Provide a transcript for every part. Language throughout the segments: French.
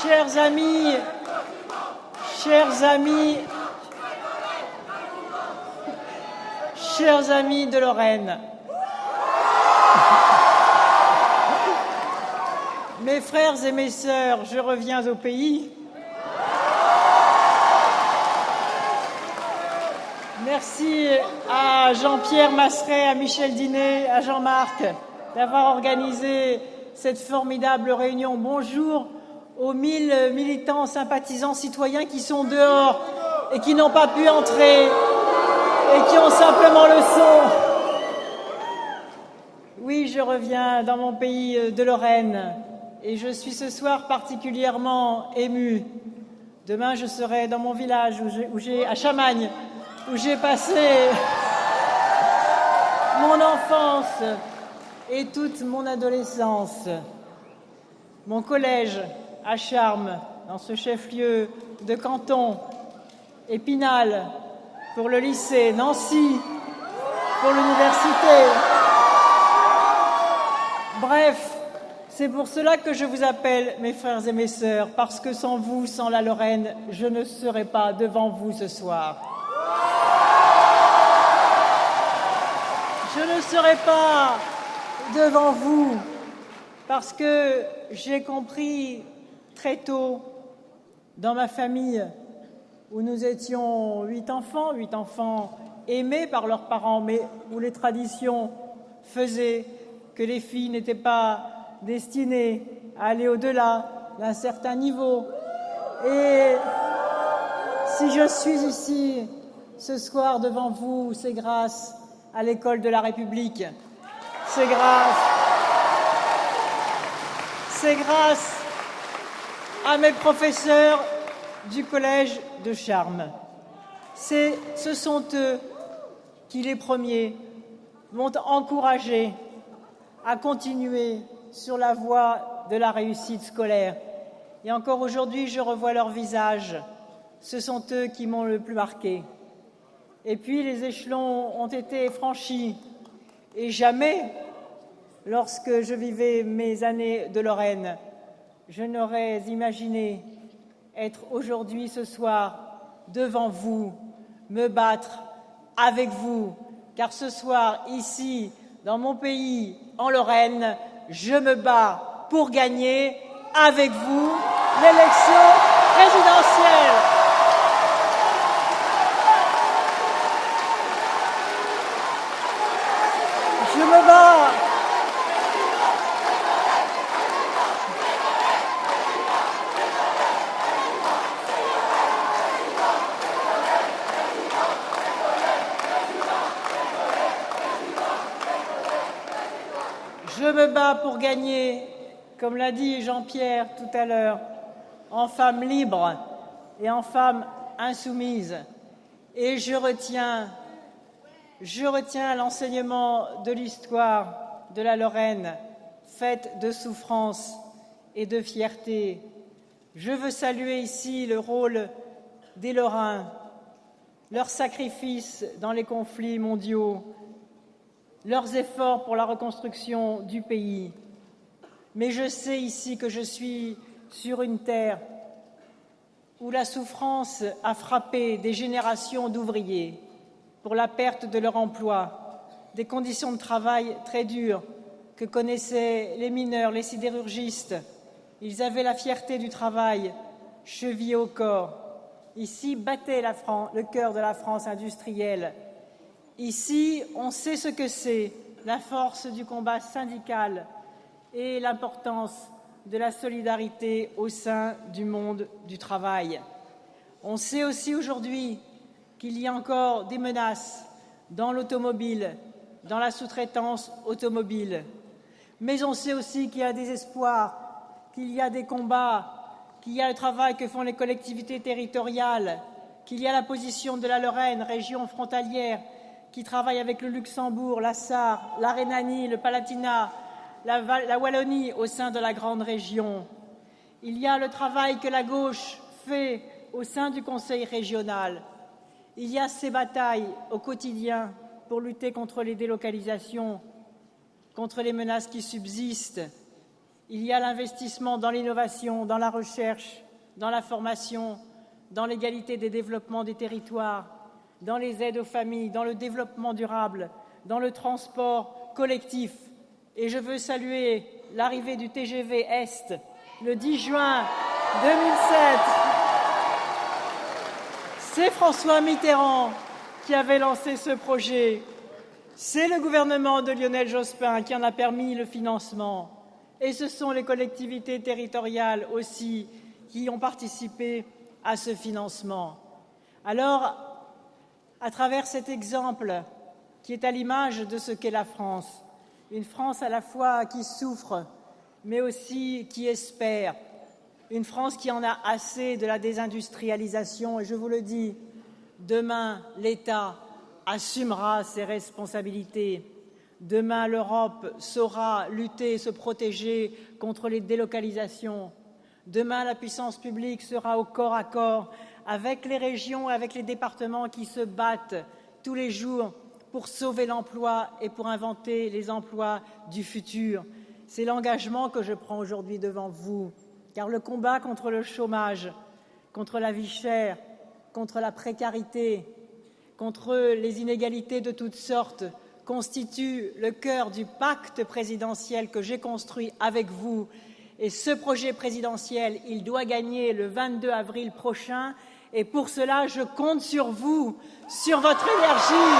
Chers amis, chers amis de Lorraine, mes frères et mes sœurs, je reviens au pays. Merci à Jean-Pierre Masseret, à Michel Dinet, à Jean-Marc d'avoir organisé cette formidable réunion. Bonjour aux 1000 militants, sympathisants, citoyens qui sont dehors et qui n'ont pas pu entrer et qui ont simplement le son. Oui, je reviens dans mon pays de Lorraine et je suis ce soir particulièrement émue. Demain, je serai dans mon village à Chamagne, où j'ai passé mon enfance et toute mon adolescence. Mon collège à Charmes, dans ce chef-lieu de canton, Épinal pour le lycée, Nancy pour l'université. Bref, c'est pour cela que je vous appelle mes frères et mes sœurs, parce que sans vous, sans la Lorraine, je ne serai pas devant vous ce soir. Je ne serai pas devant vous parce que j'ai compris très tôt dans ma famille où nous étions 8 enfants aimés par leurs parents, mais où les traditions faisaient que les filles n'étaient pas destinées à aller au-delà d'un certain niveau. Et si je suis ici ce soir devant vous, c'est grâce à l'école de la République. C'est grâce à mes professeurs du collège de Charmes. Ce sont eux qui, les premiers, m'ont encouragé à continuer sur la voie de la réussite scolaire. Et encore aujourd'hui, je revois leur visage. Ce sont eux qui m'ont le plus marqué. Et puis, les échelons ont été franchis. Et jamais, lorsque je vivais mes années de Lorraine, je n'aurais imaginé être aujourd'hui, ce soir, devant vous, me battre avec vous. Car ce soir, ici, dans mon pays, en Lorraine, je me bats pour gagner avec vous l'élection présidentielle. Je me bats. Je me bats pour gagner, comme l'a dit Jean-Pierre tout à l'heure, en femme libre et en femme insoumise. Et je retiens l'enseignement de l'histoire de la Lorraine, faite de souffrance et de fierté. Je veux saluer ici le rôle des Lorrains, leurs sacrifices dans les conflits mondiaux, leurs efforts pour la reconstruction du pays. Mais je sais ici que je suis sur une terre où la souffrance a frappé des générations d'ouvriers pour la perte de leur emploi, des conditions de travail très dures que connaissaient les mineurs, les sidérurgistes. Ils avaient la fierté du travail, chevillée au corps. Ici battait le cœur de la France industrielle. Ici, on sait ce que c'est, la force du combat syndical et l'importance de la solidarité au sein du monde du travail. On sait aussi aujourd'hui qu'il y a encore des menaces dans l'automobile, dans la sous-traitance automobile. Mais on sait aussi qu'il y a des espoirs, qu'il y a des combats, qu'il y a le travail que font les collectivités territoriales, qu'il y a la position de la Lorraine, région frontalière, qui travaille avec le Luxembourg, la Sarre, la Rhénanie, le Palatinat, la Wallonie au sein de la grande région. Il y a le travail que la gauche fait au sein du Conseil régional. Il y a ces batailles au quotidien pour lutter contre les délocalisations, contre les menaces qui subsistent. Il y a l'investissement dans l'innovation, dans la recherche, dans la formation, dans l'égalité des développements des territoires, dans les aides aux familles, dans le développement durable, dans le transport collectif. Et je veux saluer l'arrivée du TGV Est le 10 juin 2007. C'est François Mitterrand qui avait lancé ce projet. C'est le gouvernement de Lionel Jospin qui en a permis le financement. Et ce sont les collectivités territoriales aussi qui ont participé à ce financement. Alors, à travers cet exemple qui est à l'image de ce qu'est la France, une France à la fois qui souffre, mais aussi qui espère, une France qui en a assez de la désindustrialisation. Et je vous le dis, demain, l'État assumera ses responsabilités. Demain, l'Europe saura lutter et se protéger contre les délocalisations. Demain, la puissance publique sera au corps à corps avec les régions et avec les départements qui se battent tous les jours pour sauver l'emploi et pour inventer les emplois du futur. C'est l'engagement que je prends aujourd'hui devant vous, car le combat contre le chômage, contre la vie chère, contre la précarité, contre les inégalités de toutes sortes, constitue le cœur du pacte présidentiel que j'ai construit avec vous. Et ce projet présidentiel, il doit gagner le 22 avril prochain. Et pour cela, je compte sur vous, sur votre énergie,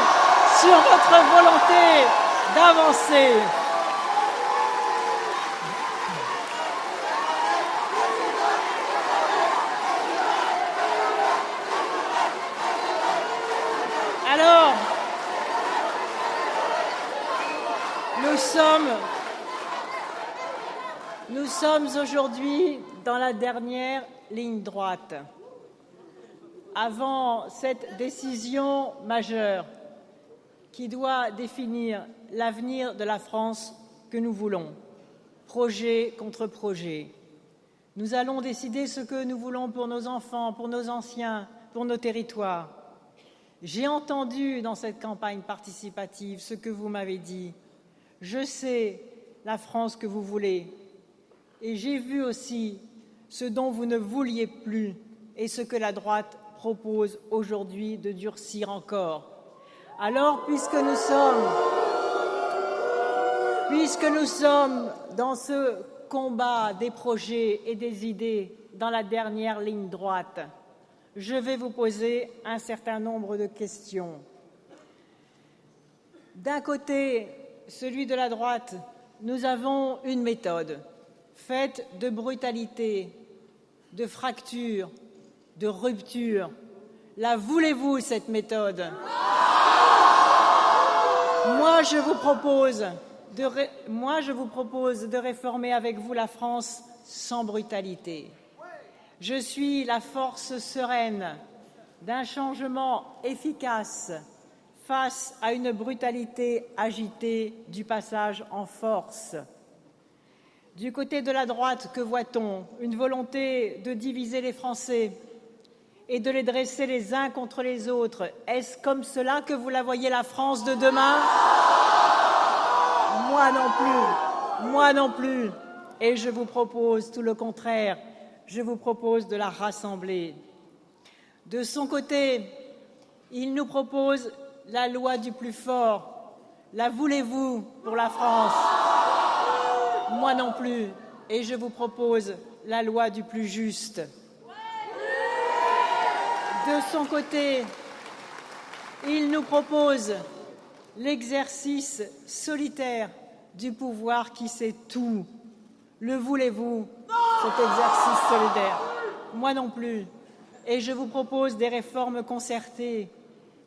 sur votre volonté d'avancer. Alors, nous sommes aujourd'hui dans la dernière ligne droite. Avant cette décision majeure qui doit définir l'avenir de la France que nous voulons, projet contre projet, nous allons décider ce que nous voulons pour nos enfants, pour nos anciens, pour nos territoires. J'ai entendu dans cette campagne participative ce que vous m'avez dit. Je sais la France que vous voulez. Et j'ai vu aussi ce dont vous ne vouliez plus et ce que la droite propose aujourd'hui de durcir encore. Alors, puisque nous sommes dans ce combat des projets et des idées dans la dernière ligne droite, je vais vous poser un certain nombre de questions. D'un côté, celui de la droite, nous avons une méthode faite de brutalité, de fracture, de rupture. La voulez-vous, cette méthode? Moi, je vous propose de réformer avec vous la France sans brutalité. Je suis la force sereine d'un changement efficace face à une brutalité agitée du passage en force. Du côté de la droite, que voit-on? Une volonté de diviser les Français et de les dresser les uns contre les autres. Est-ce comme cela que vous la voyez, la France de demain? Moi non plus. Et je vous propose tout le contraire. Je vous propose de la rassembler. De son côté, il nous propose la loi du plus fort. La voulez-vous pour la France? Moi non plus. Et je vous propose la loi du plus juste. De son côté, il nous propose l'exercice solitaire du pouvoir qui sait tout. Le voulez-vous, cet exercice solidaire? Moi non plus. Et je vous propose des réformes concertées,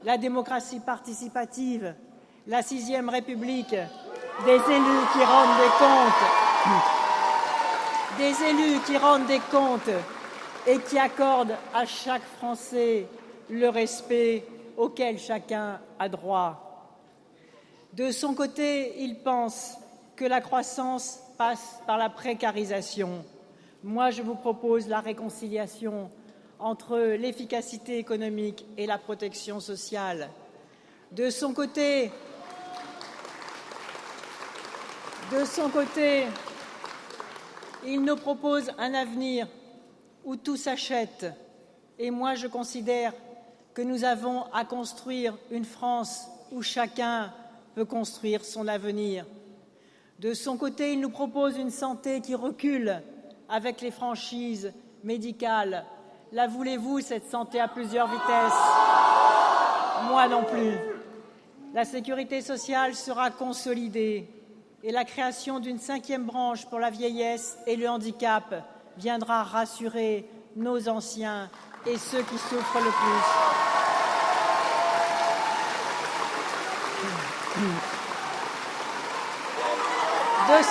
la démocratie participative, la 6e République, des élus qui rendent des comptes, et qui accordent à chaque Français le respect auquel chacun a droit. De son côté, il pense que la croissance passe par la précarisation. Moi, je vous propose la réconciliation entre l'efficacité économique et la protection sociale. De son côté, Il nous propose un avenir où tout s'achète. Et moi, je considère que nous avons à construire une France où chacun peut construire son avenir. De son côté, il nous propose une santé qui recule avec les franchises médicales. La voulez-vous, cette santé à plusieurs vitesses? Moi non plus. La sécurité sociale sera consolidée et la création d'une 5e branche pour la vieillesse et le handicap viendra rassurer nos anciens et ceux qui souffrent le plus. De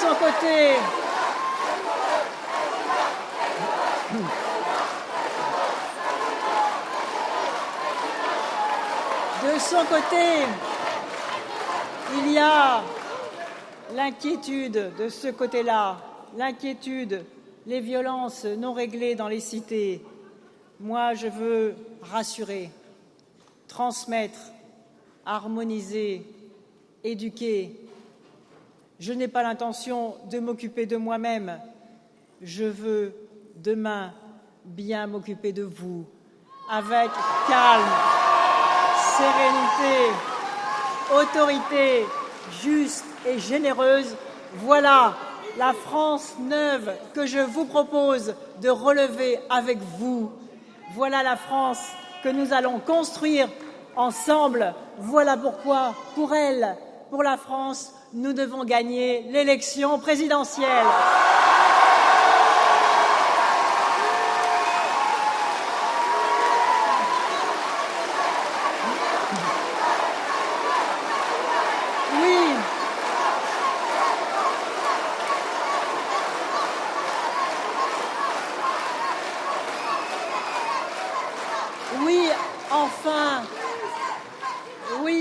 son côté, il y a l'inquiétude de ce côté-là, l'inquiétude, les violences non réglées dans les cités. Moi, je veux rassurer, transmettre, harmoniser, éduquer. Je n'ai pas l'intention de m'occuper de moi-même. Je veux, demain, bien m'occuper de vous, avec calme, sérénité, autorité, juste et généreuse. Voilà la France neuve que je vous propose de relever avec vous. Voilà la France que nous allons construire ensemble. Voilà pourquoi, pour elle, pour la France, nous devons gagner l'élection présidentielle.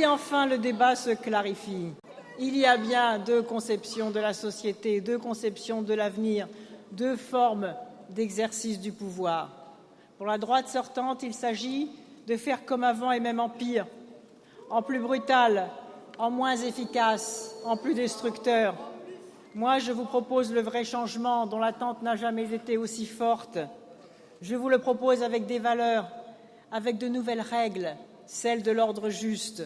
Enfin, le débat se clarifie. Il y a bien deux conceptions de la société, deux conceptions de l'avenir, deux formes d'exercice du pouvoir. Pour la droite sortante, il s'agit de faire comme avant et même en pire, en plus brutal, en moins efficace, en plus destructeur. Moi, je vous propose le vrai changement dont l'attente n'a jamais été aussi forte. Je vous le propose avec des valeurs, avec de nouvelles règles, celles de l'ordre juste.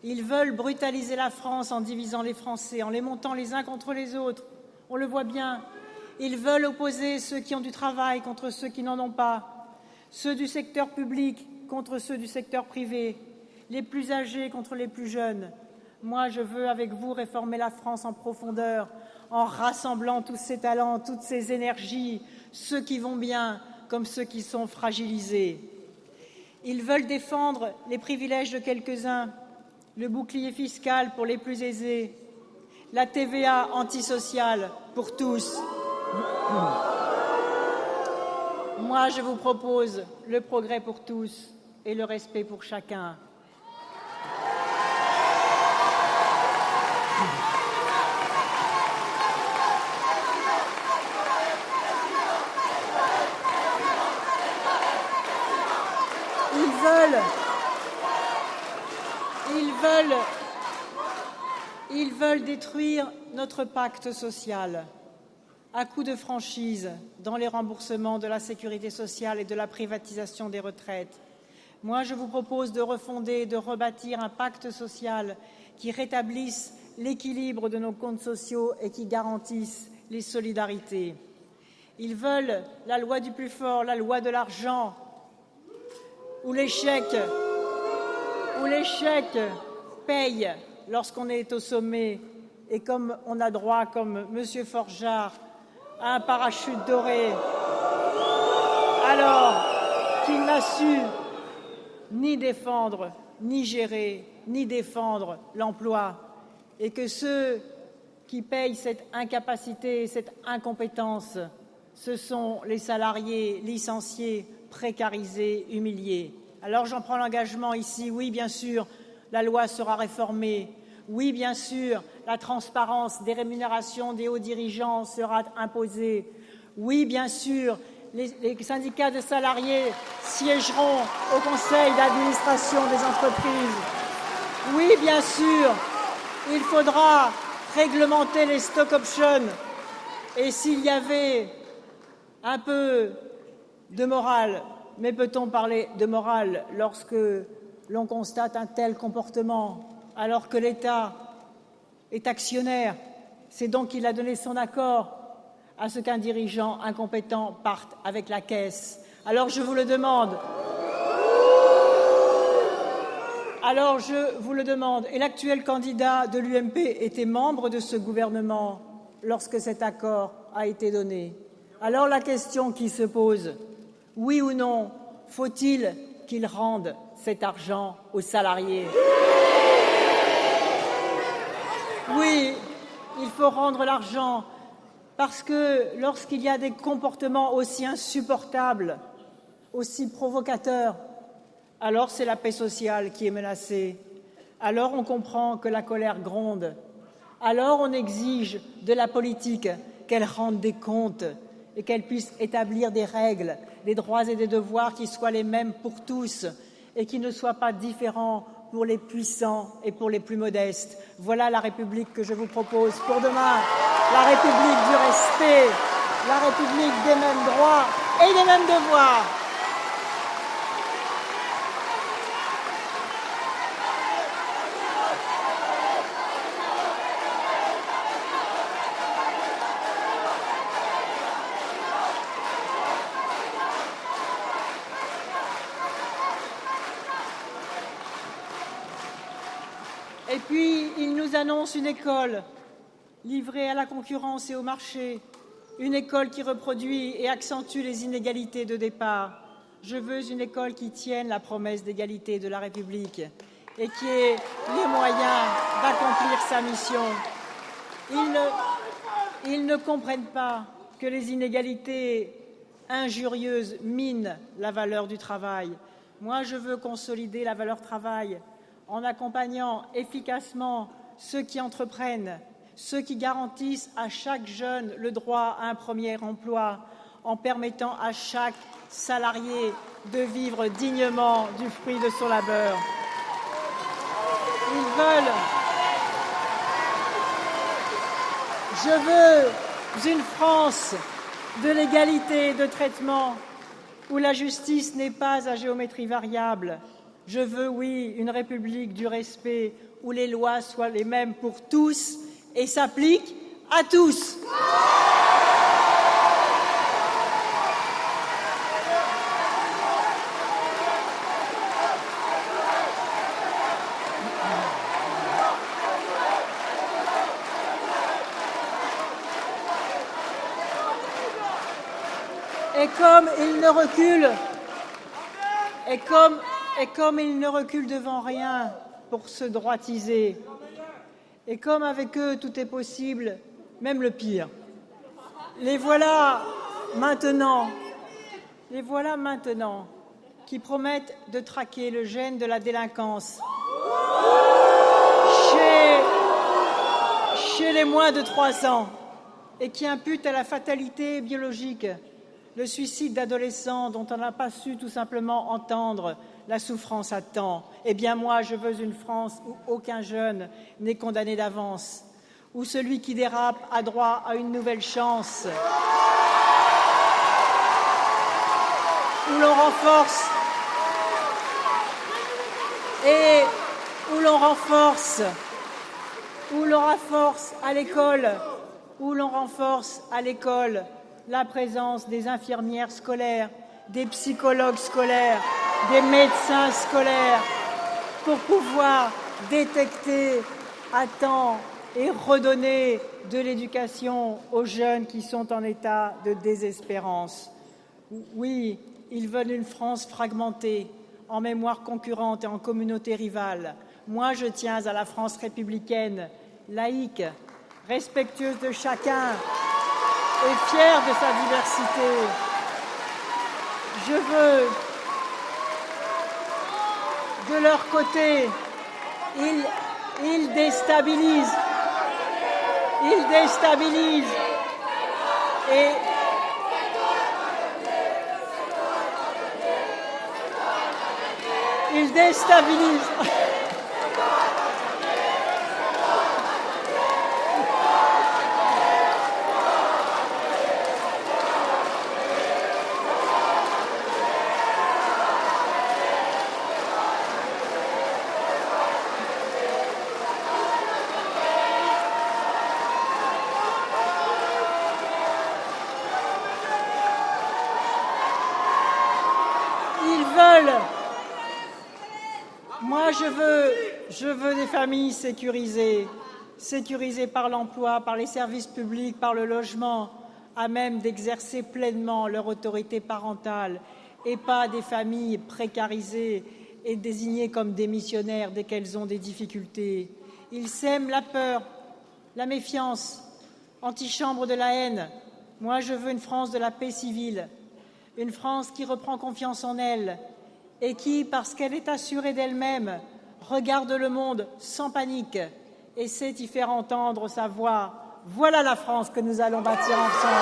Ils veulent brutaliser la France en divisant les Français, en les montant les uns contre les autres. On le voit bien. Ils veulent opposer ceux qui ont du travail contre ceux qui n'en ont pas, ceux du secteur public contre ceux du secteur privé, les plus âgés contre les plus jeunes. Moi, je veux, avec vous, réformer la France en profondeur, en rassemblant tous ces talents, toutes ces énergies, ceux qui vont bien comme ceux qui sont fragilisés. Ils veulent défendre les privilèges de quelques-uns, le bouclier fiscal pour les plus aisés, la TVA antisociale pour tous. Moi, je vous propose le progrès pour tous et le respect pour chacun. Ils veulent détruire notre pacte social à coups de franchise dans les remboursements de la sécurité sociale et de la privatisation des retraites. Moi, je vous propose de refonder, de rebâtir un pacte social qui rétablisse l'équilibre de nos comptes sociaux et qui garantisse les solidarités. Ils veulent la loi du plus fort, la loi de l'argent, où l'échec paye lorsqu'on est au sommet et comme on a droit, comme M. Forgeard, à un parachute doré, alors qu'il n'a su ni défendre, ni gérer, ni défendre l'emploi, et que ceux qui payent cette incapacité, cette incompétence, ce sont les salariés licenciés, précarisés, humiliés. Alors j'en prends l'engagement ici, oui, bien sûr, la loi sera réformée. Oui, bien sûr, la transparence des rémunérations des hauts dirigeants sera imposée. Oui, bien sûr, les syndicats de salariés siégeront au conseil d'administration des entreprises. Oui, bien sûr, il faudra réglementer les stock options Et s'il y avait un peu de morale, mais peut-on parler de morale lorsque l'on constate un tel comportement alors que l'État est actionnaire? C'est donc qu'il a donné son accord à ce qu'un dirigeant incompétent parte avec la caisse. Alors je vous le demande. Et l'actuel candidat de l'UMP était membre de ce gouvernement lorsque cet accord a été donné. Alors la question qui se pose, oui ou non, faut-il qu'il rende cet argent aux salariés? Oui, il faut rendre l'argent parce que lorsqu'il y a des comportements aussi insupportables, aussi provocateurs, alors c'est la paix sociale qui est menacée. Alors on comprend que la colère gronde. Alors on exige de la politique qu'elle rende des comptes et qu'elle puisse établir des règles, des droits et des devoirs qui soient les mêmes pour tous et qui ne soient pas différents pour les puissants et pour les plus modestes. Voilà la République que je vous propose pour demain. La République du respect, la République des mêmes droits et des mêmes devoirs. Et puis, il nous annonce une école livrée à la concurrence et au marché, une école qui reproduit et accentue les inégalités de départ. Je veux une école qui tienne la promesse d'égalité de la République et qui ait les moyens d'accomplir sa mission. Ils ne comprennent pas que les inégalités injurieuses minent la valeur du travail. Moi, je veux consolider la valeur travail en accompagnant efficacement ceux qui entreprennent, ceux qui garantissent à chaque jeune le droit à un premier emploi, en permettant à chaque salarié de vivre dignement du fruit de son labeur. Je veux une France de l'égalité de traitement où la justice n'est pas à géométrie variable. Je veux, oui, une République du respect où les lois soient les mêmes pour tous et s'appliquent à tous. Et comme il ne recule devant rien pour se droitiser, et comme avec eux tout est possible, même le pire, les voilà maintenant qui promettent de traquer le gène de la délinquance chez les moins de 3 ans et qui imputent à la fatalité biologique le suicide d'adolescents dont on n'a pas su tout simplement entendre la souffrance à temps. Eh bien moi, je veux une France où aucun jeune n'est condamné d'avance, où celui qui dérape a droit à une nouvelle chance, où l'on renforce à l'école la présence des infirmières scolaires, des psychologues scolaires, des médecins scolaires, pour pouvoir détecter à temps et redonner de l'éducation aux jeunes qui sont en état de désespérance. Oui, ils veulent une France fragmentée, en mémoire concurrente et en communauté rivale. Moi, je tiens à la France républicaine, laïque, respectueuse de chacun et fière de sa diversité. Je veux, de leur côté, ils déstabilisent et ils déstabilisent. je veux des familles sécurisées par l'emploi, par les services publics, par le logement, à même d'exercer pleinement leur autorité parentale, et pas des familles précarisées et désignées comme démissionnaires dès qu'elles ont des difficultés. Ils sèment la peur, la méfiance, antichambre de la haine. Moi, je veux une France de la paix civile, une France qui reprend confiance en elle et qui, parce qu'elle est assurée d'elle-même, regarde le monde sans panique et sait y faire entendre sa voix. Voilà la France que nous allons bâtir ensemble.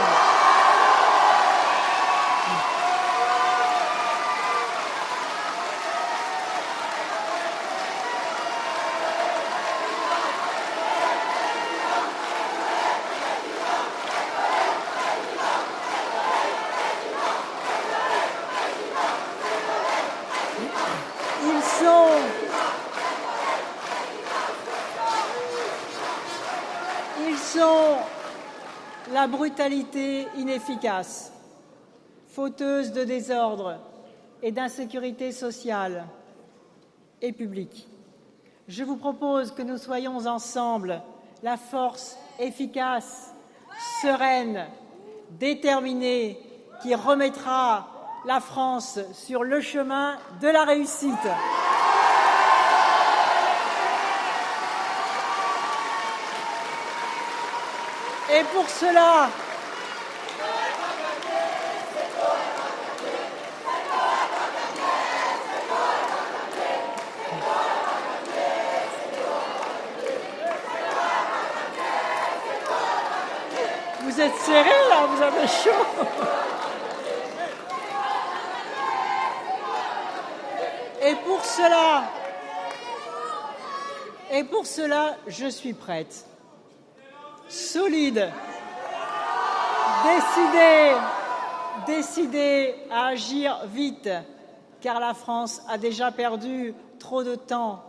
Ils sont la brutalité inefficace, fauteuse de désordre et d'insécurité sociale et publique. Je vous propose que nous soyons ensemble la force efficace, sereine, déterminée, qui remettra la France sur le chemin de la réussite. Et pour cela, vous êtes serrés là, vous avez chaud. Et pour cela, je suis prête. Solide, décidée à agir vite, car la France a déjà perdu trop de temps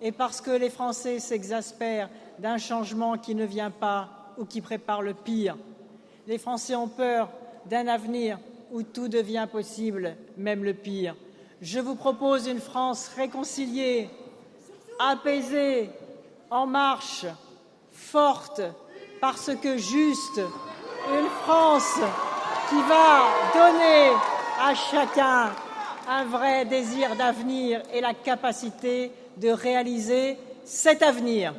et parce que les Français s'exaspèrent d'un changement qui ne vient pas ou qui prépare le pire. Les Français ont peur d'un avenir où tout devient possible, même le pire. Je vous propose une France réconciliée, apaisée, en marche, forte, parce que juste, une France qui va donner à chacun un vrai désir d'avenir et la capacité de réaliser cet avenir.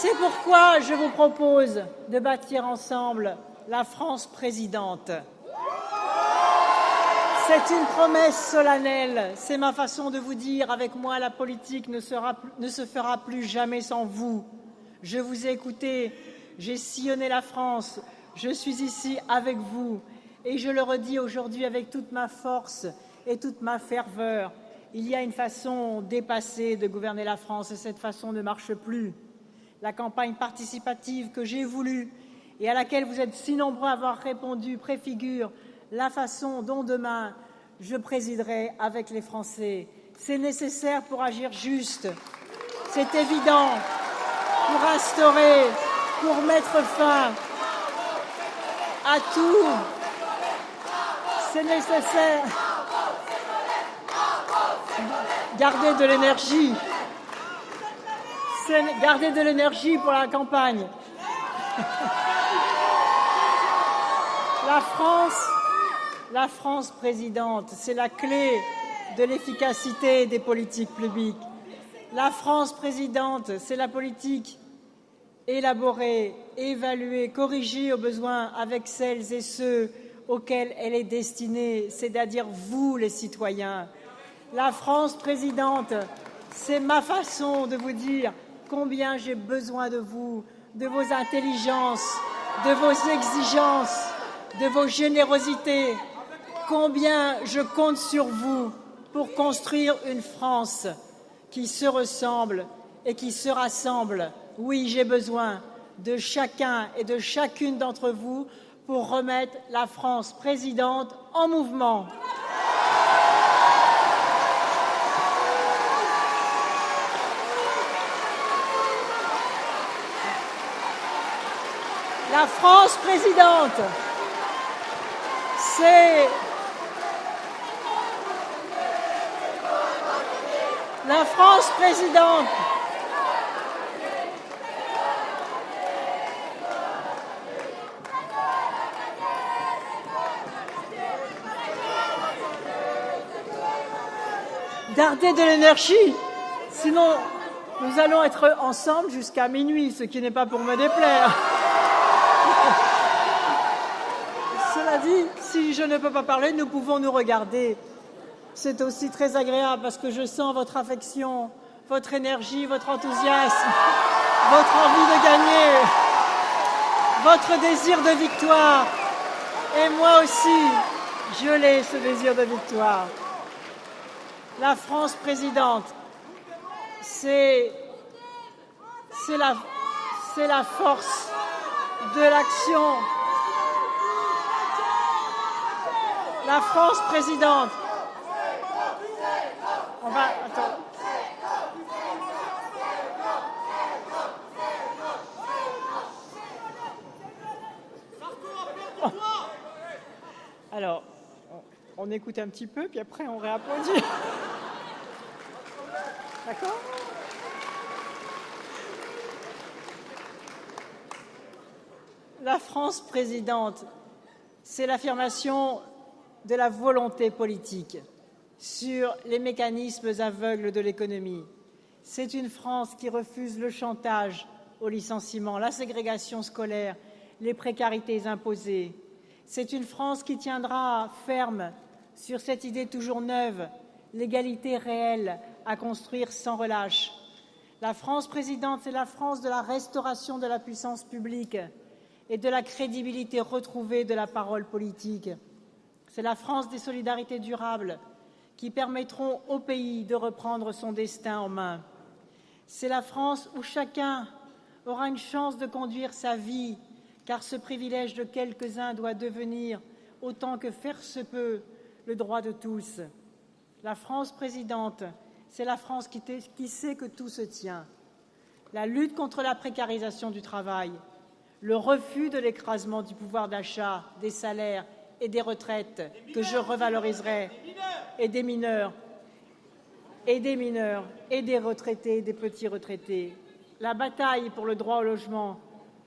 C'est pourquoi je vous propose de bâtir ensemble la France présidente. C'est une promesse solennelle, c'est ma façon de vous dire, avec moi la politique ne se fera plus jamais sans vous. Je vous ai écouté, j'ai sillonné la France, je suis ici avec vous et je le redis aujourd'hui avec toute ma force et toute ma ferveur. Il y a une façon dépassée de gouverner la France et cette façon ne marche plus. La campagne participative que j'ai voulue et à laquelle vous êtes si nombreux à avoir répondu préfigure la façon dont demain je présiderai avec les Français. C'est nécessaire pour agir juste, c'est évident, pour instaurer, pour mettre fin à tout. C'est nécessaire. Garder de l'énergie. Garder de l'énergie pour la campagne. La France présidente, c'est la clé de l'efficacité des politiques publiques. La France présidente, c'est la politique élaborée, évaluée, corrigée au besoin avec celles et ceux auxquels elle est destinée, c'est-à-dire vous, les citoyens. La France présidente, c'est ma façon de vous dire combien j'ai besoin de vous, de vos intelligences, de vos exigences, de vos générosités, combien je compte sur vous pour construire une France qui se ressemble et qui se rassemble. Oui, j'ai besoin de chacun et de chacune d'entre vous pour remettre la France présidente en mouvement. La France présidente, c'est la France présidente. Gardez de l'énergie, sinon nous allons être ensemble jusqu'à minuit, ce qui n'est pas pour me déplaire. Cela dit, si je ne peux pas parler, nous pouvons nous regarder. C'est aussi très agréable parce que je sens votre affection, votre énergie, votre enthousiasme, votre envie de gagner, votre désir de victoire. Et moi aussi, je l'ai, ce désir de victoire. La France présidente, c'est la force de l'action. La France présidente. On va. Attends. Alors, on écoute un petit peu, puis après on réapplaudit. D'accord ? La France présidente, c'est l'affirmation de la volonté politique sur les mécanismes aveugles de l'économie. C'est une France qui refuse le chantage au licenciement, la ségrégation scolaire, les précarités imposées. C'est une France qui tiendra ferme sur cette idée toujours neuve, l'égalité réelle à construire sans relâche. La France présidente, c'est la France de la restauration de la puissance publique et de la crédibilité retrouvée de la parole politique. C'est la France des solidarités durables qui permettront au pays de reprendre son destin en main. C'est la France où chacun aura une chance de conduire sa vie, car ce privilège de quelques-uns doit devenir, autant que faire se peut, le droit de tous. La France présidente, c'est la France qui sait que tout se tient. La lutte contre la précarisation du travail, le refus de l'écrasement du pouvoir d'achat, des salaires et des retraites que je revaloriserai, et des mineurs, et des retraités, des petits retraités. La bataille pour le droit au logement,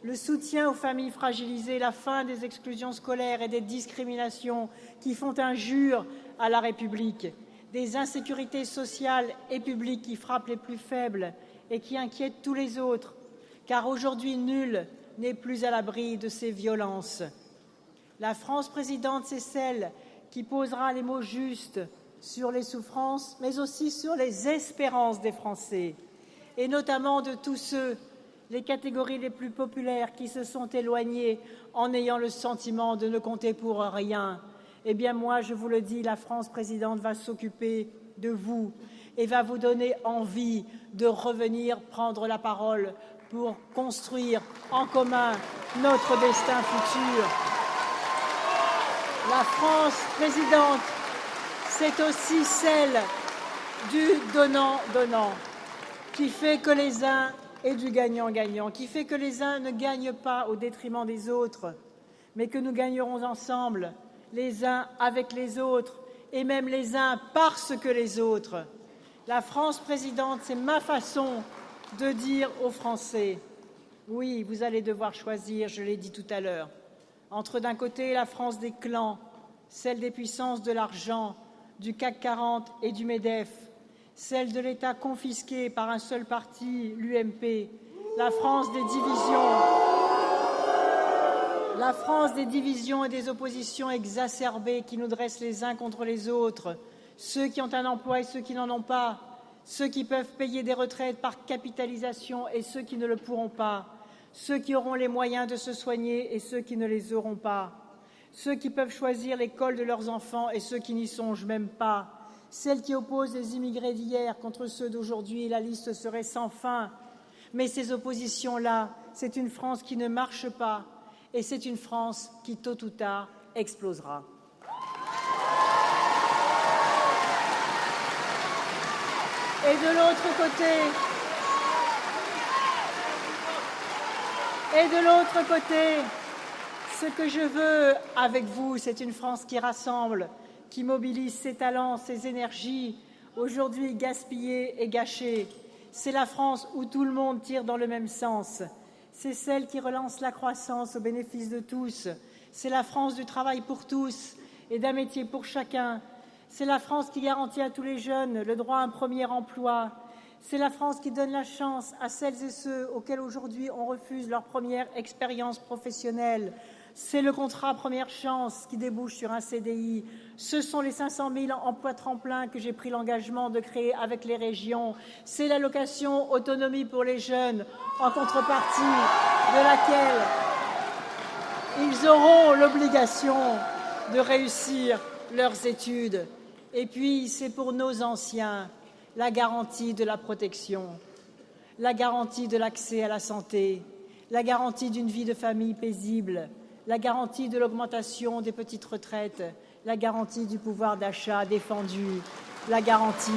le soutien aux familles fragilisées, la fin des exclusions scolaires et des discriminations qui font injure à la République, des insécurités sociales et publiques qui frappent les plus faibles et qui inquiètent tous les autres, car aujourd'hui nul n'est plus à l'abri de ces violences. La France présidente, c'est celle qui posera les mots justes sur les souffrances, mais aussi sur les espérances des Français, et notamment de tous ceux, les catégories les plus populaires qui se sont éloignés en ayant le sentiment de ne compter pour rien. Eh bien moi, je vous le dis, la France présidente va s'occuper de vous et va vous donner envie de revenir prendre la parole pour construire en commun notre destin futur. La France présidente, c'est aussi celle du donnant-donnant, qui fait que les uns aient du gagnant-gagnant, qui fait que les uns ne gagnent pas au détriment des autres, mais que nous gagnerons ensemble, les uns avec les autres, et même les uns parce que les autres. La France présidente, c'est ma façon de dire aux Français, oui, vous allez devoir choisir, je l'ai dit tout à l'heure, entre d'un côté la France des clans, celle des puissances de l'argent, du CAC 40 et du MEDEF, celle de l'État confisqué par un seul parti, l'UMP, la France des divisions et des oppositions exacerbées qui nous dressent les uns contre les autres, ceux qui ont un emploi et ceux qui n'en ont pas, ceux qui peuvent payer des retraites par capitalisation et ceux qui ne le pourront pas, ceux qui auront les moyens de se soigner et ceux qui ne les auront pas, ceux qui peuvent choisir l'école de leurs enfants et ceux qui n'y songent même pas, celle qui oppose les immigrés d'hier contre ceux d'aujourd'hui. La liste serait sans fin. Mais ces oppositions-là, c'est une France qui ne marche pas et c'est une France qui, tôt ou tard, explosera. Et de l'autre côté, ce que je veux avec vous, c'est une France qui rassemble, qui mobilise ses talents, ses énergies, aujourd'hui gaspillées et gâchées. C'est la France où tout le monde tire dans le même sens. C'est celle qui relance la croissance au bénéfice de tous. C'est la France du travail pour tous et d'un métier pour chacun. C'est la France qui garantit à tous les jeunes le droit à un premier emploi. C'est la France qui donne la chance à celles et ceux auxquels aujourd'hui on refuse leur première expérience professionnelle. C'est le contrat première chance qui débouche sur un CDI. Ce sont les 500 000 emplois tremplins que j'ai pris l'engagement de créer avec les régions. C'est l'allocation autonomie pour les jeunes, en contrepartie de laquelle ils auront l'obligation de réussir leurs études. Et puis, c'est pour nos anciens la garantie de la protection, la garantie de l'accès à la santé, la garantie d'une vie de famille paisible, la garantie de l'augmentation des petites retraites, la garantie du pouvoir d'achat défendu, la garantie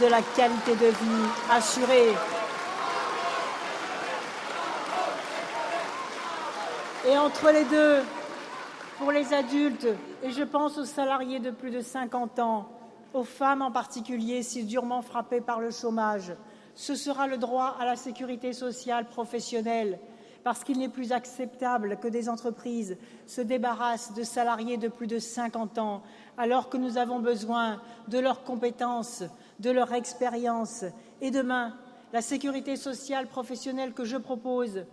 de la qualité de vie assurée. Et entre les deux, pour les adultes, et je pense aux salariés de plus de 50 ans, aux femmes en particulier si durement frappées par le chômage, ce sera le droit à la sécurité sociale professionnelle, parce qu'il n'est plus acceptable que des entreprises se débarrassent de salariés de plus de 50 ans, alors que nous avons besoin de leurs compétences, de leur expérience. Et demain, la sécurité sociale professionnelle que je propose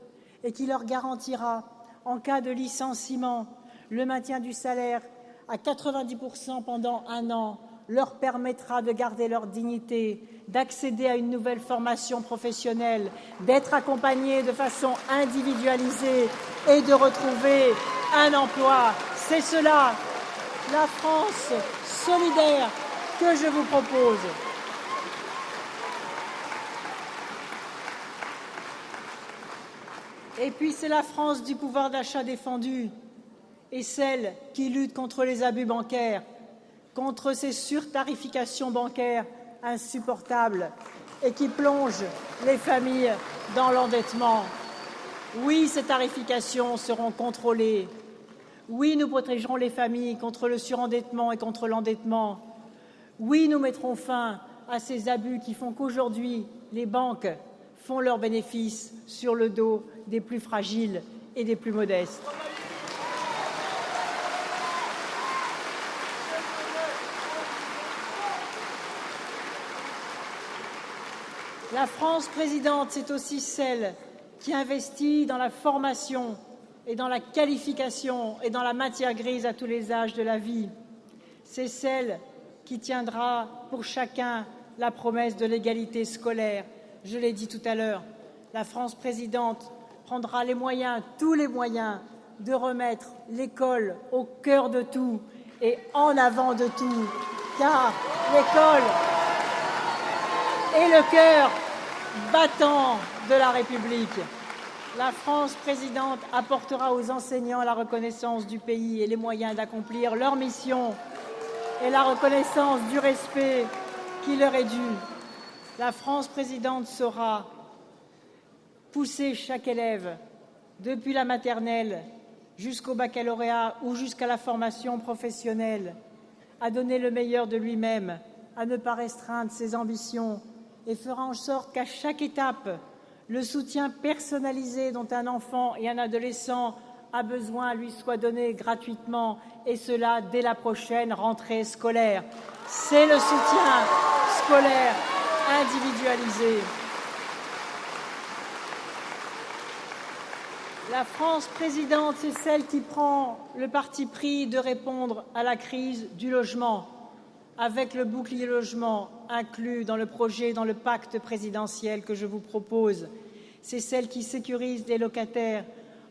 et qui leur garantira, en cas de licenciement, le maintien du salaire à 90% pendant 1 an, leur permettra de garder leur dignité, d'accéder à une nouvelle formation professionnelle, d'être accompagnés de façon individualisée et de retrouver un emploi. C'est cela, la France solidaire que je vous propose. Et puis c'est la France du pouvoir d'achat défendu et celle qui lutte contre les abus bancaires, contre ces surtarifications bancaires insupportables et qui plongent les familles dans l'endettement. Oui, ces tarifications seront contrôlées. Oui, nous protégerons les familles contre le surendettement et contre l'endettement. Oui, nous mettrons fin à ces abus qui font qu'aujourd'hui, les banques font leurs bénéfices sur le dos des plus fragiles et des plus modestes. La France présidente, c'est aussi celle qui investit dans la formation et dans la qualification et dans la matière grise à tous les âges de la vie. C'est celle qui tiendra pour chacun la promesse de l'égalité scolaire. Je l'ai dit tout à l'heure, la France présidente prendra les moyens, tous les moyens, de remettre l'école au cœur de tout et en avant de tout, car l'école est le cœur battant de la République. La France présidente apportera aux enseignants la reconnaissance du pays et les moyens d'accomplir leur mission et la reconnaissance du respect qui leur est dû. La France présidente saura pousser chaque élève, depuis la maternelle jusqu'au baccalauréat ou jusqu'à la formation professionnelle, à donner le meilleur de lui-même, à ne pas restreindre ses ambitions et fera en sorte qu'à chaque étape, le soutien personnalisé dont un enfant et un adolescent a besoin lui soit donné gratuitement, et cela dès la prochaine rentrée scolaire. C'est le soutien scolaire individualisé. La France présidente, c'est celle qui prend le parti pris de répondre à la crise du logement, avec le bouclier logement inclus dans le projet, dans le pacte présidentiel que je vous propose. C'est celle qui sécurise les locataires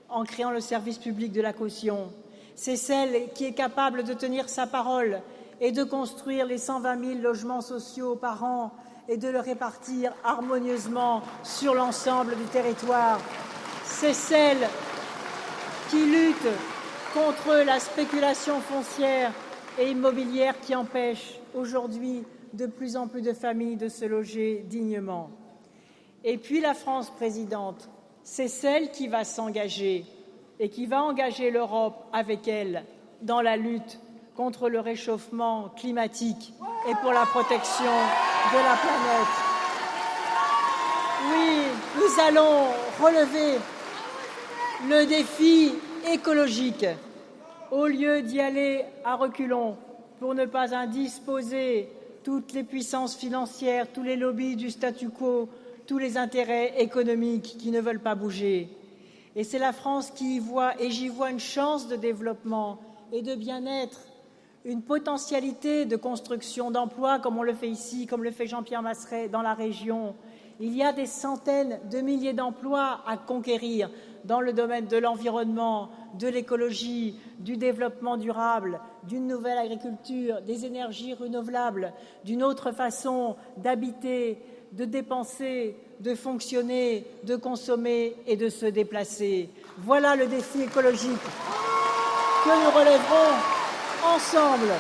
en créant le service public de la caution. C'est celle qui est capable de tenir sa parole et de construire les 120 000 logements sociaux par an et de le répartir harmonieusement sur l'ensemble du territoire. C'est celle qui lutte contre la spéculation foncière et immobilière qui empêche aujourd'hui de plus en plus de familles de se loger dignement. Et puis la France présidente, c'est celle qui va s'engager et qui va engager l'Europe avec elle dans la lutte contre le réchauffement climatique et pour la protection de la planète. Oui, nous allons relever le défi écologique au lieu d'y aller à reculons pour ne pas indisposer toutes les puissances financières, tous les lobbies du statu quo, tous les intérêts économiques qui ne veulent pas bouger. Et c'est la France qui y voit, et j'y vois une chance de développement et de bien-être, une potentialité de construction d'emplois, comme on le fait ici, comme le fait Jean-Pierre Masseret dans la région. Il y a des centaines de milliers d'emplois à conquérir dans le domaine de l'environnement, de l'écologie, du développement durable, d'une nouvelle agriculture, des énergies renouvelables, d'une autre façon d'habiter, de dépenser, de fonctionner, de consommer et de se déplacer. Voilà le défi écologique que nous relèverons ensemble.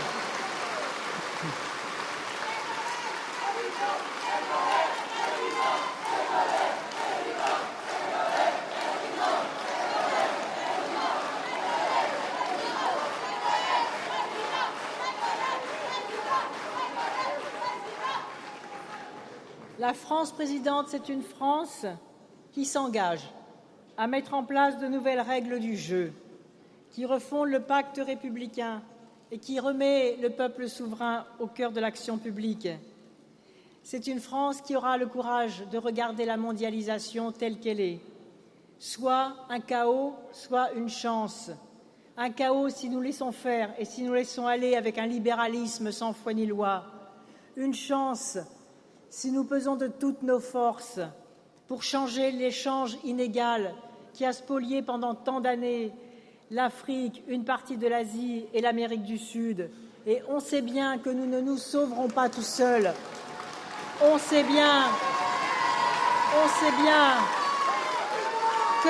La France présidente, c'est une France qui s'engage à mettre en place de nouvelles règles du jeu, qui refonde le pacte républicain et qui remet le peuple souverain au cœur de l'action publique. C'est une France qui aura le courage de regarder la mondialisation telle qu'elle est, soit un chaos, soit une chance. Un chaos si nous laissons faire et si nous laissons aller avec un libéralisme sans foi ni loi. Une chance si nous pesons de toutes nos forces pour changer l'échange inégal qui a spolié pendant tant d'années l'Afrique, une partie de l'Asie et l'Amérique du Sud. Et on sait bien que nous ne nous sauverons pas tout seuls. On sait bien que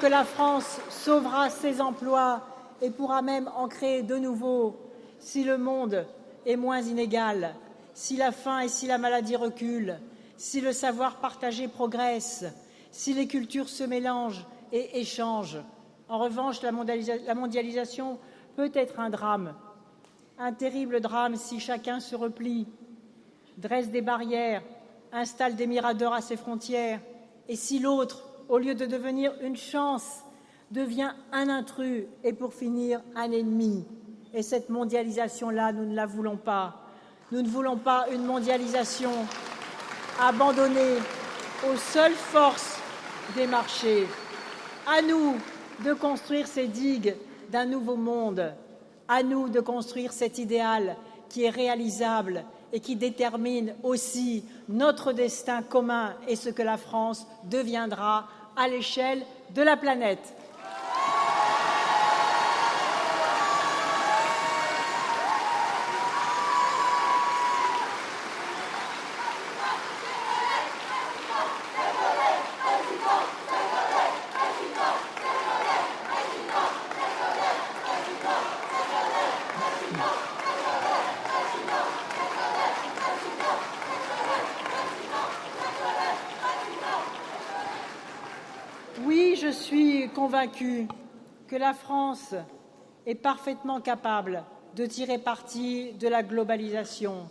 la France sauvera ses emplois et pourra même en créer de nouveaux si le monde est moins inégal, si la faim et si la maladie reculent, si le savoir partagé progresse, si les cultures se mélangent et échangent. En revanche, la mondialisation peut être un drame, un terrible drame si chacun se replie, dresse des barrières, installe des miradors à ses frontières, et si l'autre, au lieu de devenir une chance, devient un intrus et pour finir un ennemi. Et cette mondialisation-là, nous ne la voulons pas. Nous ne voulons pas une mondialisation abandonnée aux seules forces des marchés. À nous de construire ces digues d'un nouveau monde. À nous de construire cet idéal qui est réalisable et qui détermine aussi notre destin commun et ce que la France deviendra à l'échelle de la planète. Oui, je suis convaincue que la France est parfaitement capable de tirer parti de la globalisation.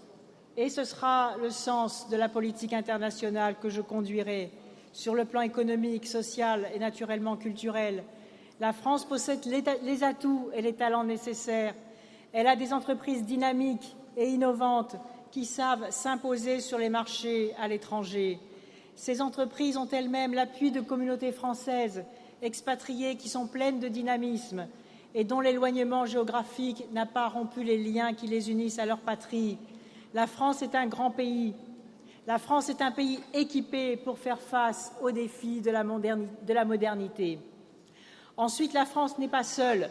Et ce sera le sens de la politique internationale que je conduirai sur le plan économique, social et naturellement culturel. La France possède les atouts et les talents nécessaires. Elle a des entreprises dynamiques et innovantes qui savent s'imposer sur les marchés à l'étranger. Ces entreprises ont elles-mêmes l'appui de communautés françaises expatriées qui sont pleines de dynamisme et dont l'éloignement géographique n'a pas rompu les liens qui les unissent à leur patrie. La France est un grand pays. La France est un pays équipé pour faire face aux défis de la modernité. Ensuite, la France n'est pas seule.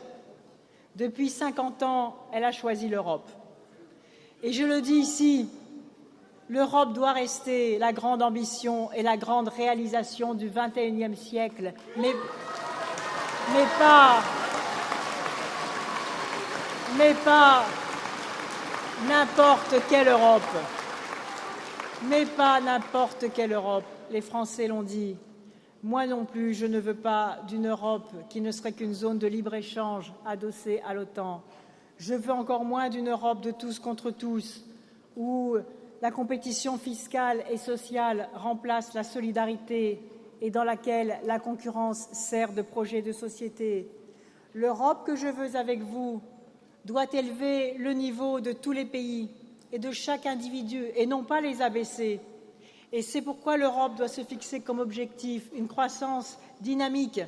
Depuis 50 ans, elle a choisi l'Europe. Et je le dis ici, l'Europe doit rester la grande ambition et la grande réalisation du XXIe siècle, mais pas n'importe quelle Europe. Mais pas n'importe quelle Europe. Les Français l'ont dit. Moi non plus, je ne veux pas d'une Europe qui ne serait qu'une zone de libre-échange adossée à l'OTAN. Je veux encore moins d'une Europe de tous contre tous, où la compétition fiscale et sociale remplace la solidarité et dans laquelle la concurrence sert de projet de société. L'Europe que je veux avec vous doit élever le niveau de tous les pays et de chaque individu, et non pas les abaisser. Et c'est pourquoi l'Europe doit se fixer comme objectif une croissance dynamique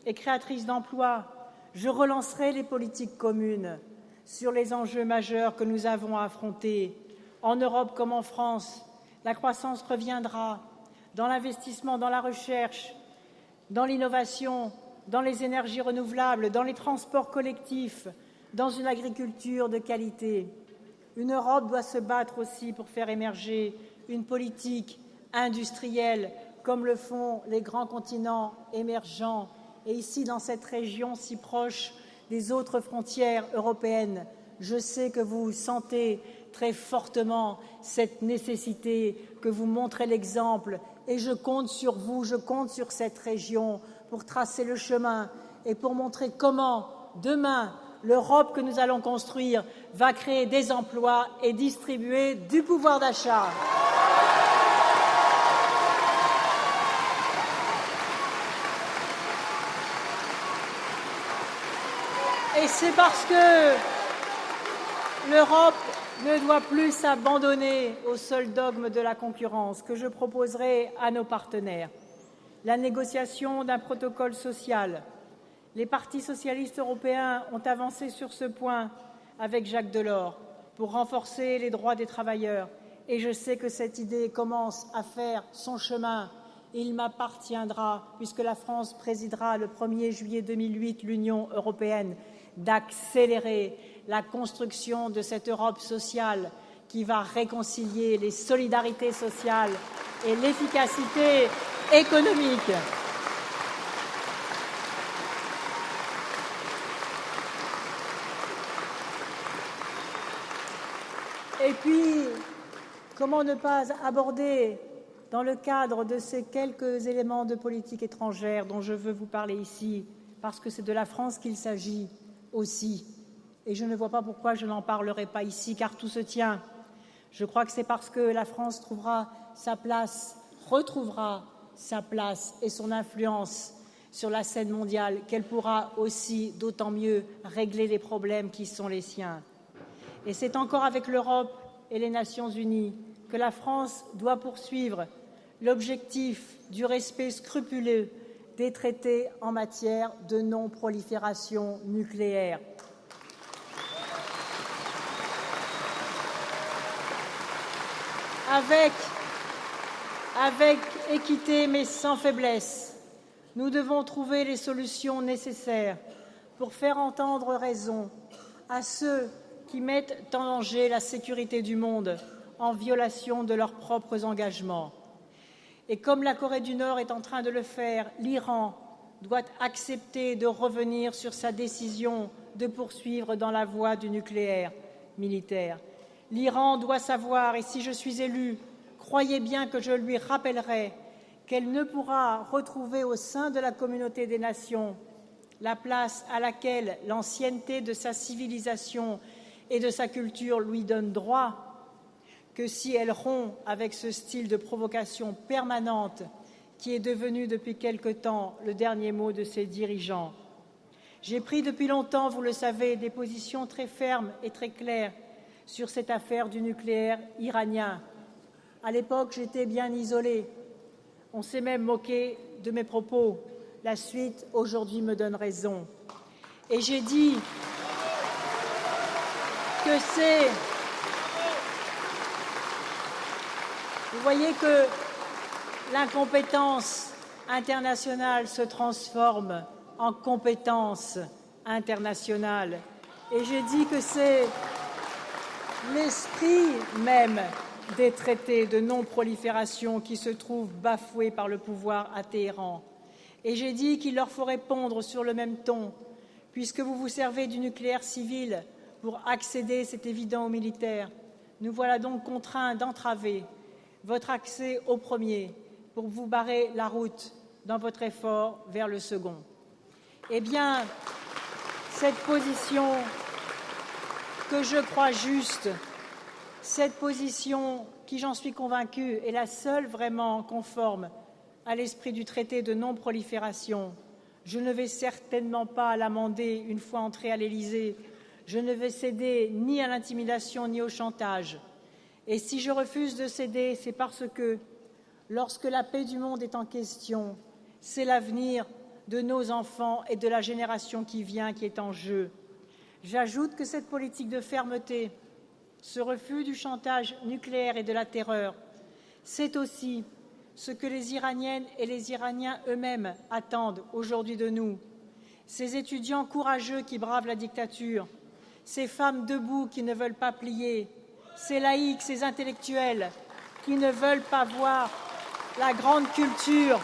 et créatrice d'emplois. Je relancerai les politiques communes sur les enjeux majeurs que nous avons à affronter. En Europe comme en France, la croissance reviendra dans l'investissement, dans la recherche, dans l'innovation, dans les énergies renouvelables, dans les transports collectifs, dans une agriculture de qualité. Une Europe doit se battre aussi pour faire émerger une politique industrielle comme le font les grands continents émergents. Et ici, dans cette région si proche des autres frontières européennes, je sais que vous sentez très fortement cette nécessité, que vous montrez l'exemple. Et je compte sur vous, je compte sur cette région pour tracer le chemin et pour montrer comment, demain, l'Europe que nous allons construire va créer des emplois et distribuer du pouvoir d'achat. Et c'est parce que l'Europe ne doit plus s'abandonner au seul dogme de la concurrence que je proposerai à nos partenaires la négociation d'un protocole social. Les partis socialistes européens ont avancé sur ce point avec Jacques Delors pour renforcer les droits des travailleurs. Et je sais que cette idée commence à faire son chemin. Il m'appartiendra, puisque la France présidera le 1er juillet 2008 l'Union européenne, d'accélérer la construction de cette Europe sociale qui va réconcilier les solidarités sociales et l'efficacité économique. Et puis, comment ne pas aborder, dans le cadre de ces quelques éléments de politique étrangère dont je veux vous parler ici, parce que c'est de la France qu'il s'agit aussi, et je ne vois pas pourquoi je n'en parlerai pas ici, car tout se tient. Je crois que c'est parce que la France trouvera sa place, retrouvera sa place et son influence sur la scène mondiale qu'elle pourra aussi d'autant mieux régler les problèmes qui sont les siens. Et c'est encore avec l'Europe et les Nations unies que la France doit poursuivre l'objectif du respect scrupuleux des traités en matière de non-prolifération nucléaire. Avec équité mais sans faiblesse, nous devons trouver les solutions nécessaires pour faire entendre raison à ceux qui mettent en danger la sécurité du monde en violation de leurs propres engagements. Et comme la Corée du Nord est en train de le faire, l'Iran doit accepter de revenir sur sa décision de poursuivre dans la voie du nucléaire militaire. L'Iran doit savoir, et si je suis élue, croyez bien que je lui rappellerai qu'elle ne pourra retrouver au sein de la communauté des nations la place à laquelle l'ancienneté de sa civilisation et de sa culture lui donne droit, que si elle rompt avec ce style de provocation permanente qui est devenu depuis quelque temps le dernier mot de ses dirigeants. J'ai pris depuis longtemps, vous le savez, des positions très fermes et très claires sur cette affaire du nucléaire iranien. À l'époque, j'étais bien isolée. On s'est même moqué de mes propos. La suite, aujourd'hui, me donne raison. Et j'ai dit que c'est... Vous voyez que l'incompétence internationale se transforme en compétence internationale. Et j'ai dit que c'est l'esprit même des traités de non-prolifération qui se trouvent bafoués par le pouvoir à Téhéran. Et j'ai dit qu'il leur faut répondre sur le même ton, puisque vous vous servez du nucléaire civil pour accéder, c'est évident, aux militaires. Nous voilà donc contraints d'entraver votre accès au premier pour vous barrer la route dans votre effort vers le second. Eh bien, cette position que je crois juste, cette position qui, j'en suis convaincue, est la seule vraiment conforme à l'esprit du traité de non-prolifération. Je ne vais certainement pas l'amender une fois entré à l'Élysée. Je ne vais céder ni à l'intimidation ni au chantage. Et si je refuse de céder, c'est parce que, lorsque la paix du monde est en question, c'est l'avenir de nos enfants et de la génération qui vient qui est en jeu. J'ajoute que cette politique de fermeté, ce refus du chantage nucléaire et de la terreur, c'est aussi ce que les Iraniennes et les Iraniens eux-mêmes attendent aujourd'hui de nous. Ces étudiants courageux qui bravent la dictature, ces femmes debout qui ne veulent pas plier, ces laïcs, ces intellectuels qui ne veulent pas voir la grande culture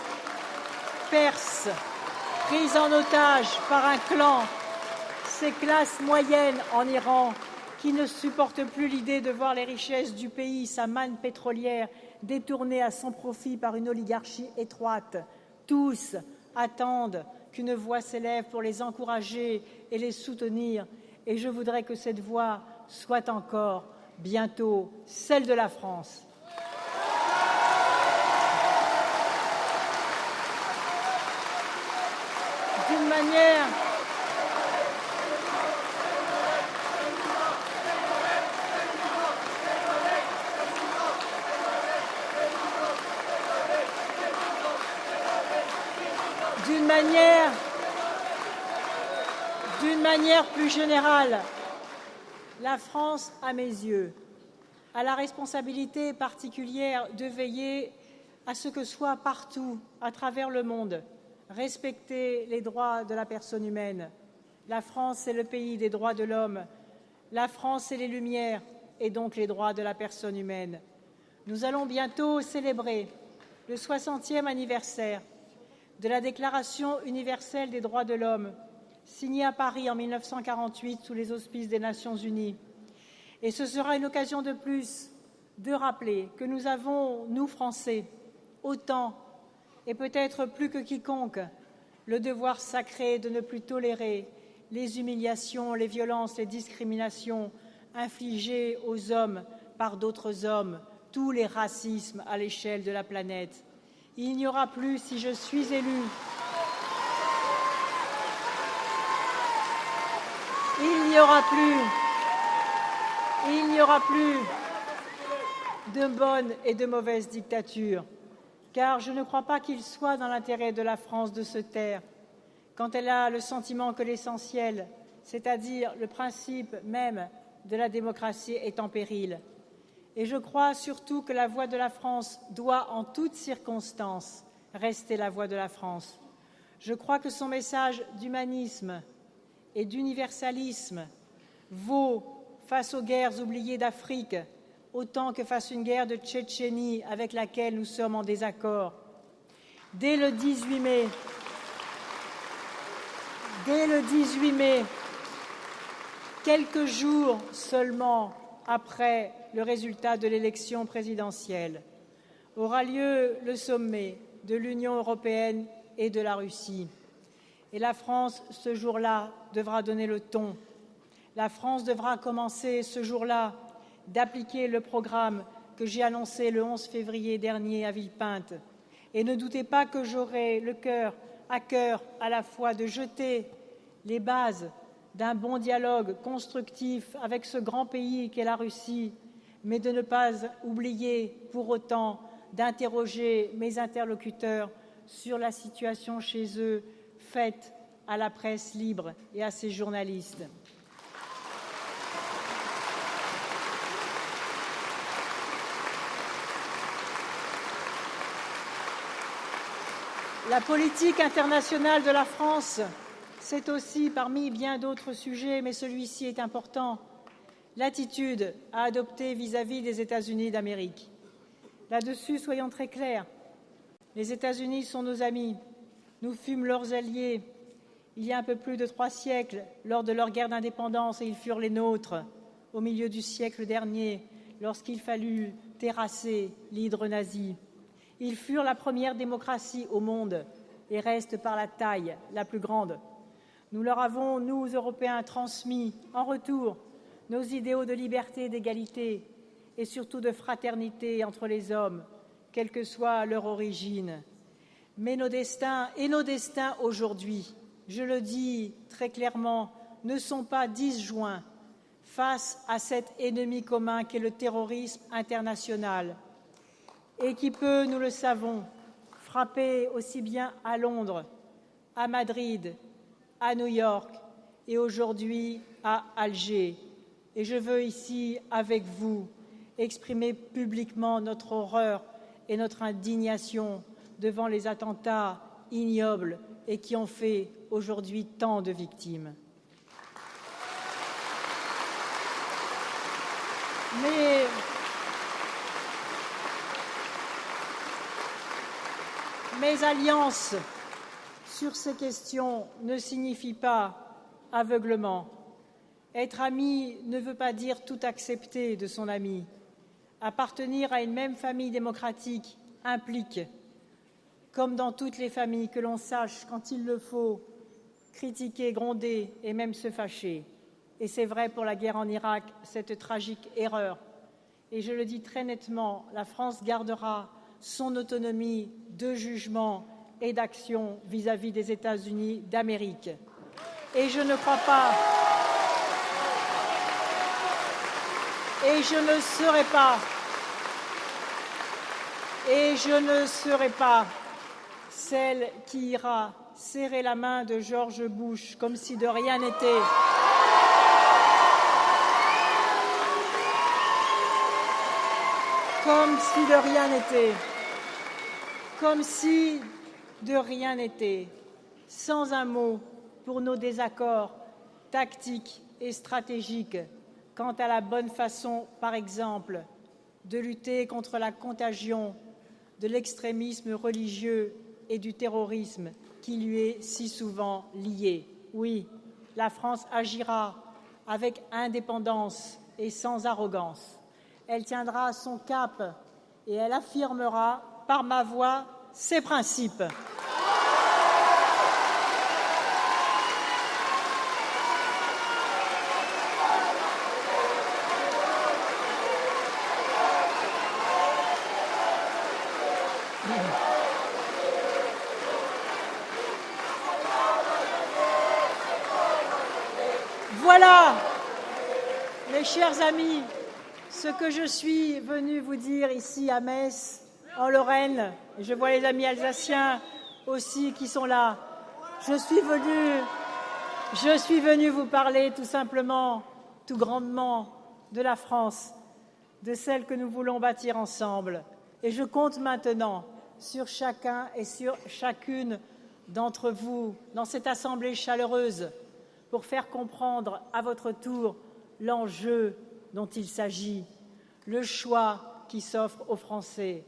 perse prise en otage par un clan, ces classes moyennes en Iran qui ne supportent plus l'idée de voir les richesses du pays, sa manne pétrolière, détournée à son profit par une oligarchie étroite. Tous attendent qu'une voix s'élève pour les encourager et les soutenir. Et je voudrais que cette voix soit encore bientôt celle de la France. D'une manière D'une manière plus générale, la France, à mes yeux, a la responsabilité particulière de veiller à ce que soit partout, à travers le monde, respecter les droits de la personne humaine. La France est le pays des droits de l'homme. La France est les Lumières et donc les droits de la personne humaine. Nous allons bientôt célébrer le 60e anniversaire de la Déclaration universelle des droits de l'homme, signée à Paris en 1948 sous les auspices des Nations unies. Et ce sera une occasion de plus de rappeler que nous avons, nous Français, autant et peut-être plus que quiconque, le devoir sacré de ne plus tolérer les humiliations, les violences, les discriminations infligées aux hommes par d'autres hommes, tous les racismes à l'échelle de la planète. Il n'y aura plus, si je suis élue, il n'y aura plus de bonnes et de mauvaises dictatures, car je ne crois pas qu'il soit dans l'intérêt de la France de se taire quand elle a le sentiment que l'essentiel, c'est-à-dire le principe même de la démocratie, est en péril. Et je crois surtout que la voix de la France doit, en toutes circonstances, rester la voix de la France. Je crois que son message d'humanisme et d'universalisme vaut face aux guerres oubliées d'Afrique autant que face à une guerre de Tchétchénie avec laquelle nous sommes en désaccord. Dès le 18 mai, quelques jours seulement après le résultat de l'élection présidentielle, aura lieu le sommet de l'Union européenne et de la Russie. Et la France, ce jour-là, devra donner le ton. La France devra commencer ce jour-là d'appliquer le programme que j'ai annoncé le 11 février dernier à Villepinte. Et ne doutez pas que j'aurai le cœur à cœur à la fois de jeter les bases d'un bon dialogue constructif avec ce grand pays qu'est la Russie, mais de ne pas oublier pour autant d'interroger mes interlocuteurs sur la situation chez eux, faite à la presse libre et à ses journalistes. La politique internationale de la France c'est aussi, parmi bien d'autres sujets, mais celui-ci est important, l'attitude à adopter vis-à-vis des États-Unis d'Amérique. Là-dessus, soyons très clairs. Les États-Unis sont nos amis. Nous fûmes leurs alliés. Il y a un peu plus de 3 siècles, lors de leur guerre d'indépendance, et ils furent les nôtres, au milieu du siècle dernier, lorsqu'il fallut terrasser l'hydre nazi. Ils furent la première démocratie au monde et restent par la taille la plus grande. Nous leur avons, nous, Européens, transmis en retour nos idéaux de liberté, d'égalité et surtout de fraternité entre les hommes, quelle que soit leur origine. Mais nos destins aujourd'hui, je le dis très clairement, ne sont pas disjoints face à cet ennemi commun qu'est le terrorisme international et qui peut, nous le savons, frapper aussi bien à Londres, à Madrid, à New York et aujourd'hui à Alger. Et je veux ici, avec vous, exprimer publiquement notre horreur et notre indignation devant les attentats ignobles et qui ont fait aujourd'hui tant de victimes. Mais mes alliances sur ces questions ne signifient pas aveuglement. Être ami ne veut pas dire tout accepter de son ami. Appartenir à une même famille démocratique implique, comme dans toutes les familles, que l'on sache, quand il le faut, critiquer, gronder et même se fâcher. Et c'est vrai pour la guerre en Irak, cette tragique erreur. Et je le dis très nettement, la France gardera son autonomie de jugement et d'action vis-à-vis des États-Unis d'Amérique. Et je ne crois pas, et je ne serai pas celle qui ira serrer la main de George Bush comme si de rien n'était. Comme si de rien n'était, sans un mot pour nos désaccords tactiques et stratégiques quant à la bonne façon, par exemple, de lutter contre la contagion de l'extrémisme religieux et du terrorisme qui lui est si souvent lié. Oui, la France agira avec indépendance et sans arrogance. Elle tiendra son cap et elle affirmera par ma voix ses principes. Voilà, mes chers amis, ce que je suis venue vous dire ici à Metz, en Lorraine. Je vois les amis alsaciens aussi qui sont là. Je suis venue vous parler tout simplement, tout grandement, de la France, de celle que nous voulons bâtir ensemble. Et je compte maintenant sur chacun et sur chacune d'entre vous dans cette assemblée chaleureuse pour faire comprendre à votre tour l'enjeu dont il s'agit, le choix qui s'offre aux Français.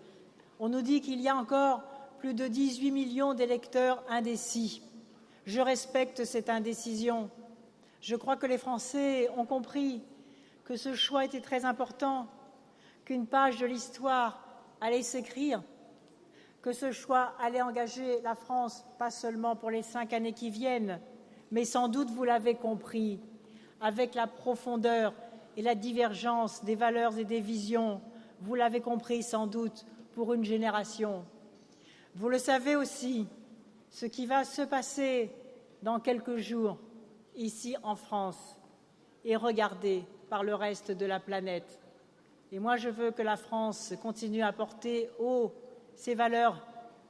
On nous dit qu'il y a encore plus de 18 millions d'électeurs indécis. Je respecte cette indécision. Je crois que les Français ont compris que ce choix était très important, qu'une page de l'histoire allait s'écrire, que ce choix allait engager la France, pas seulement pour les 5 années qui viennent, mais sans doute, vous l'avez compris, avec la profondeur et la divergence des valeurs et des visions, vous l'avez compris sans doute, pour une génération. Vous le savez aussi, ce qui va se passer dans quelques jours, ici en France, est regardé par le reste de la planète. Et moi, je veux que la France continue à porter haut ses valeurs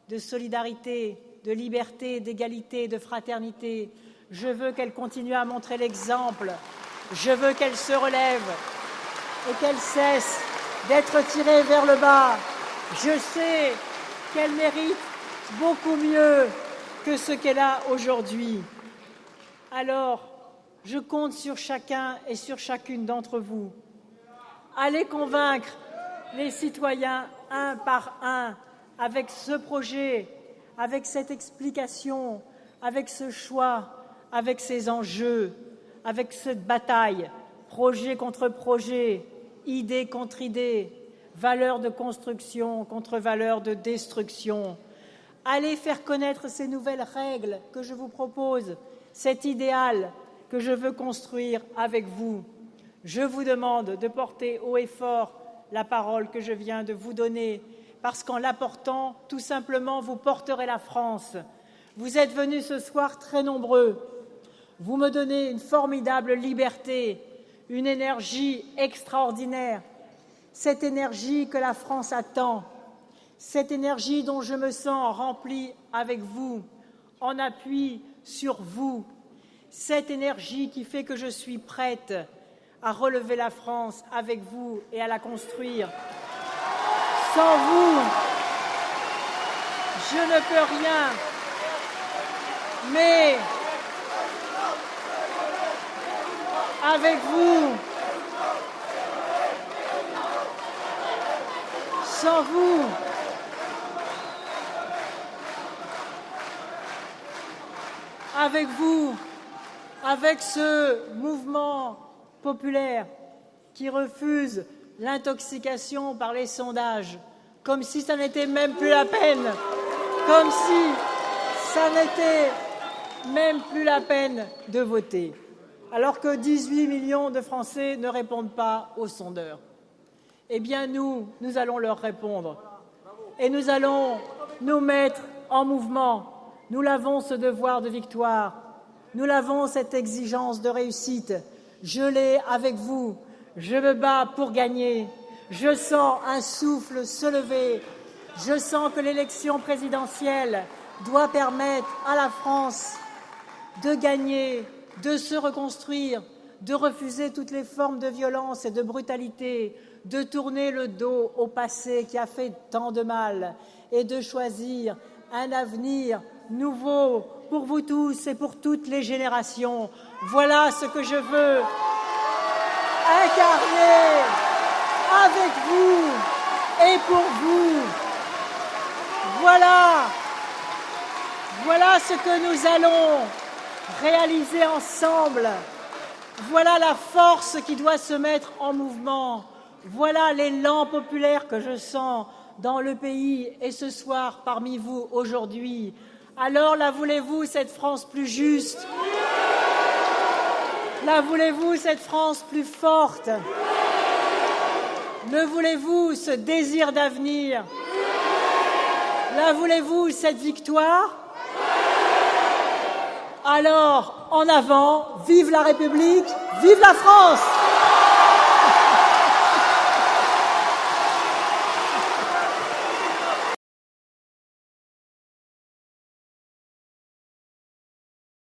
de solidarité, de liberté, d'égalité, de fraternité. Je veux qu'elle continue à montrer l'exemple. Je veux qu'elle se relève et qu'elle cesse d'être tirée vers le bas. Je sais qu'elle mérite beaucoup mieux que ce qu'elle a aujourd'hui. Alors, je compte sur chacun et sur chacune d'entre vous. Allez convaincre les citoyens un par un avec ce projet, avec cette explication, avec ce choix, avec ces enjeux, avec cette bataille, projet contre projet, idée contre idée, valeurs de construction contre valeurs de destruction. Allez faire connaître ces nouvelles règles que je vous propose, cet idéal que je veux construire avec vous. Je vous demande de porter haut et fort la parole que je viens de vous donner, parce qu'en la portant, tout simplement, vous porterez la France. Vous êtes venus ce soir très nombreux. Vous me donnez une formidable liberté, une énergie extraordinaire, cette énergie que la France attend, cette énergie dont je me sens rempli avec vous, en appui sur vous, cette énergie qui fait que je suis prête à relever la France avec vous et à la construire. Sans vous, je ne peux rien, mais avec vous, sans vous, avec vous, avec ce mouvement populaire qui refuse l'intoxication par les sondages, comme si ça n'était même plus la peine, comme si ça n'était même plus la peine de voter, alors que 18 millions de Français ne répondent pas aux sondeurs. Eh bien nous allons leur répondre et nous allons nous mettre en mouvement. Nous l'avons, ce devoir de victoire, nous l'avons, cette exigence de réussite. Je l'ai avec vous, je me bats pour gagner. Je sens un souffle se lever, je sens que l'élection présidentielle doit permettre à la France de gagner, de se reconstruire, de refuser toutes les formes de violence et de brutalité, de tourner le dos au passé qui a fait tant de mal et de choisir un avenir nouveau pour vous tous et pour toutes les générations. Voilà ce que je veux incarner avec vous et pour vous. Voilà ce que nous allons réaliser ensemble. Voilà la force qui doit se mettre en mouvement. Voilà l'élan populaire que je sens dans le pays et ce soir parmi vous aujourd'hui. Alors la voulez-vous, cette France plus juste? La voulez-vous, cette France plus forte? Le voulez-vous, ce désir d'avenir? La voulez-vous, cette victoire? Alors, en avant, vive la République, vive la France!